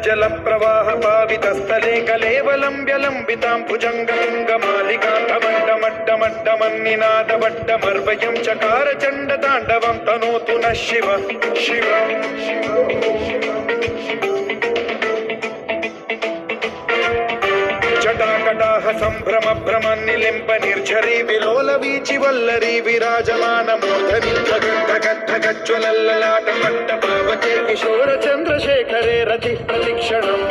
जल प्रवाह पावितस्थले कलेवलम्ब्यलम्बितां भुजङ्गमङ्गमालिकान्तमड्डमड्डमड्डमन्निनादवड्डमर्वयं चकार चण्डताण्डवं तनोतु नः शिव शिव जटाकटाह सम्भ्रम भ्रमन्निलिम्ब निर्झरी विलोल वीचि वल्लरी विराजमान मूर्धनि धगद्धगज्ज्वलल्ललाट मट्टपावके किशोर चन्द्रशेखरे रति प्रतिक्षणम्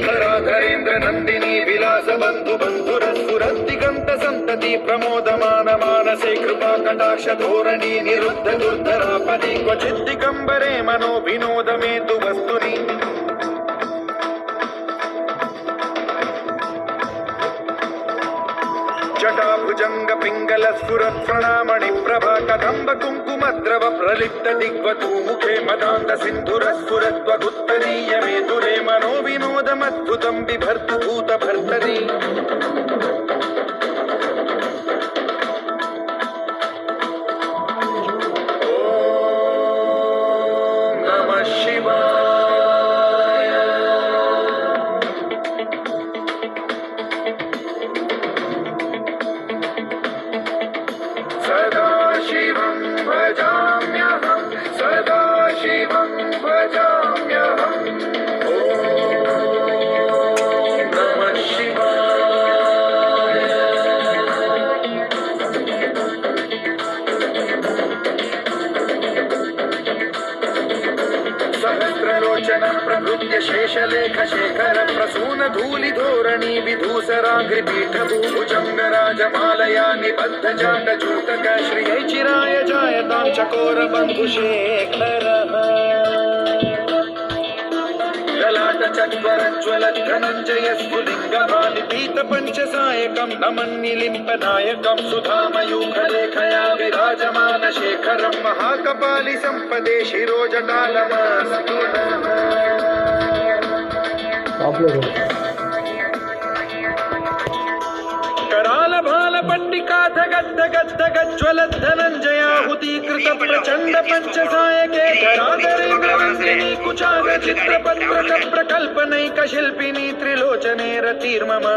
धराधरेन्द्र नन्दिनी विलास बन्धु बन्धुरस्फुरद्दिगन्त सन्तति प्रमोदमान मानसे कृपा कटाक्ष धोरणी निरुद्ध दुर्धरापदि क्वचित् दिगम्बरे मनो विनोदमेतु वस्तुनि जटाभुजंग पिंगल स्फुरत् प्रणामणि प्रभा कदम्ब कुङ्कुमद्रव प्रलिप्त दिग्वतु मुखे मदान्त सिन्धुर स्फुरत्वगुत्तरीय मेतुरे मनो विनोदमद्भुतं बिभर्तु भूत भर्तरि ॐ नमः शिवाय सदाशिवं भजाम्यहं सदाशिवं भजाम्यहम् ॐ नमः शिवाय सहस्रलोचन प्रभृत्य शेषलेख शेखर प्रसून धूलि धोरणी विधूसराग्रिपीठ भुजंगराजमालया निबद्ध जाटचूटक श्रियै चिराय जायतां चकोर बन्धुशेखर ललाट चत्वरज्वल धनञ्जय स्फुलिङ्गमालि पीत पञ्चसायकं नमन्निलिम्पनायकं सुधामयूखलेखया विराजमान शेखरं महाकपालि सम्पदे शिरोजटालमस्तु कराल भाल पट्टिका धगद्धगद्धगज्ज्वल धनञ्जयाहुतीकृत प्रचण्ड पञ्चसायके धराधरेन्द्रवन्दिनी कुचाग चित्रपत्रक प्रकल्पनैक शिल्पिनी त्रिलोचने रतिर्मम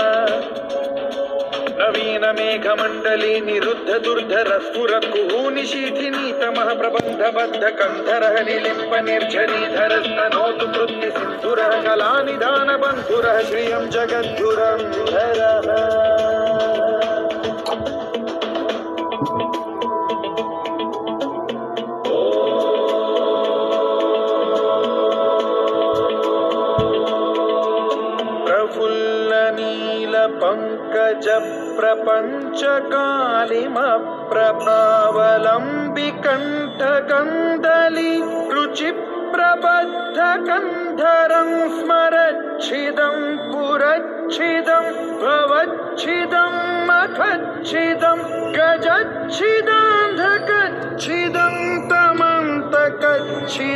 नवीन मेघमण्डली निरुद्ध दुर्धर स्फुर कुहूनिशीथिनी तमः प्रबन्ध बद्ध कन्धरः निलिम्प निर्झरीधरस्तनोतु कृत्ति सिन्धुरः कलानिधान बन्धुरः श्रियं जगद्धुरं धरः पंकज प्रपंच कालिम प्रभावलंबि कंठ गंधली रुचि प्रबद्ध कंधरं स्मरच्छिदं पुरच्छिदं भवच्छिदं मखच्छिदं गजच्छिदान्धकच्छिदं तमन्तकच्छिदं